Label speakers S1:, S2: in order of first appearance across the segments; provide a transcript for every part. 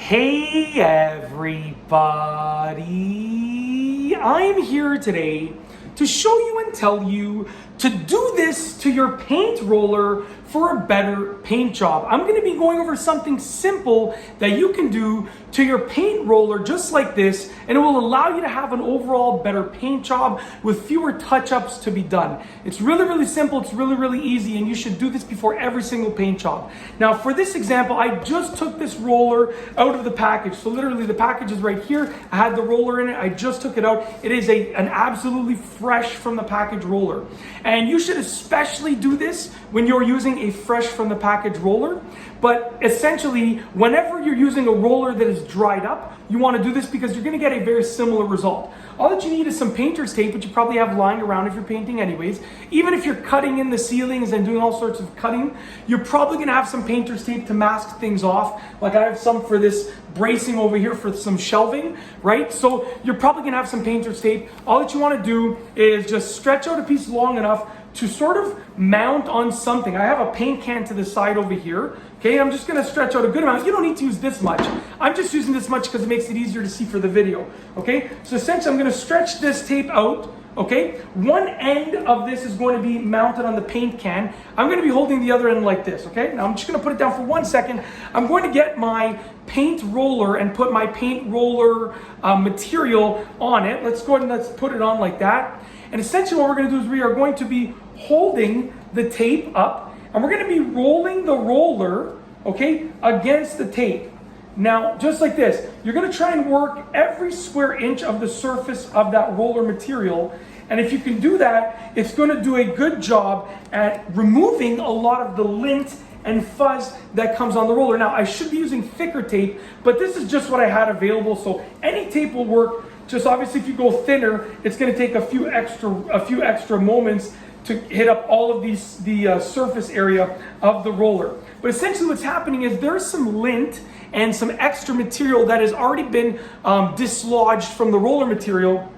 S1: Hey everybody, I'm here today to show you and tell you to do this to your paint roller for a better paint job. I'm going to be going over something simple that you can do to your paint roller just like this, and it will allow you to have an overall better paint job with fewer touch-ups to be done. It's really simple, it's really easy, and you should do this before every single paint job. Now for this example, I just took this roller out of the package. So literally the package is right here. I had the roller in it, I just took it out. It is an absolutely fresh from the package roller. And you should especially do this when you're using a fresh from the package roller. But essentially, whenever you're using a roller that is dried up, you want to do this because you're going to get a very similar result. All that you need is some painter's tape, which you probably have lying around if you're painting anyways. Even if you're cutting in the ceilings and doing all sorts of cutting, you're probably going to have some painter's tape to mask things off. Like I have some for this bracing over here for some shelving, right? So you're probably going to have some painter's tape. All that you want to do is just stretch out a piece long enough to sort of mount on something. I have a paint can to the side over here. Okay, I'm just gonna stretch out a good amount. You don't need to use this much. I'm just using this much because it makes it easier to see for the video. Okay, so essentially I'm gonna stretch this tape out. Okay, one end of this is going to be mounted on the paint can. I'm going to be holding the other end like this. Okay, now I'm just going to put it down for 1 second. I'm going to get my paint roller and put my paint roller material on it. Let's go ahead and let's put it on like that. And essentially what we're going to do is we are going to be holding the tape up and we're going to be rolling the roller, okay, against the tape. Now, just like this, you're going to try and work every square inch of the surface of that roller material. And if you can do that, it's going to do a good job at removing a lot of the lint and fuzz that comes on the roller. Now, I should be using thicker tape, but this is just what I had available. So any tape will work. Just obviously, if you go thinner, it's going to take a few extra moments to hit up all of the surface area of the roller. But essentially what's happening is there's some lint and some extra material that has already been dislodged from the roller material.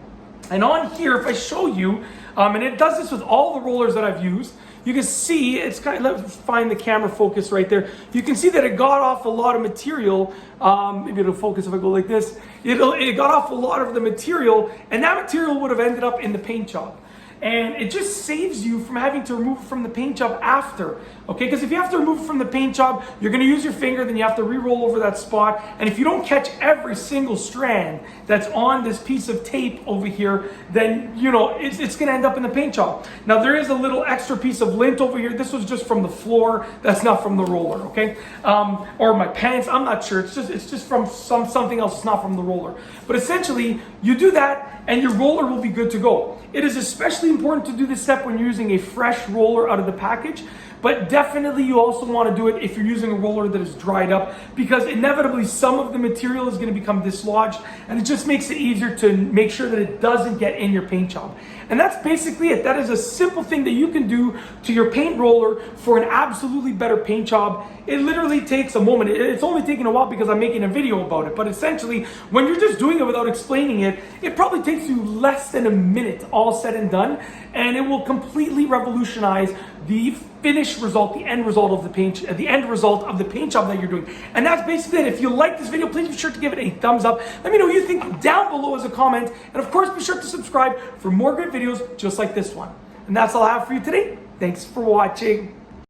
S1: And on here, if I show you, and it does this with all the rollers that I've used, you can see, it's kind of, let's find the camera focus right there. You can see that it got off a lot of material. Maybe it'll focus if I go like this. It got off a lot of the material, and that material would have ended up in the paint job. And it just saves you from having to remove it from the paint job after, okay? Because if you have to remove it from the paint job, you're gonna use your finger, then you have to re-roll over that spot. And if you don't catch every single strand that's on this piece of tape over here, then, you know, it's gonna end up in the paint job. Now, there is a little extra piece of lint over here. This was just from the floor. That's not from the roller, okay? Or my pants, I'm not sure. It's just from something else. It's not from the roller. But essentially, you do that, and your roller will be good to go. It is especially important to do this step when you're using a fresh roller out of the package, but definitely you also want to do it if you're using a roller that is dried up, because inevitably some of the material is going to become dislodged, and it just makes it easier to make sure that it doesn't get in your paint job. And that's basically it. That is a simple thing that you can do to your paint roller for an absolutely better paint job. It literally takes a moment. It's only taken a while because I'm making a video about it, but essentially when you're just doing it without explaining it, it probably takes you less than a minute all said and done, and it will completely revolutionize the finished result, the end result of the paint job that you're doing. And that's basically it. If you like this video, please be sure to give it a thumbs up. Let me know what you think down below as a comment. And of course, be sure to subscribe for more great videos just like this one. And that's all I have for you today. Thanks for watching.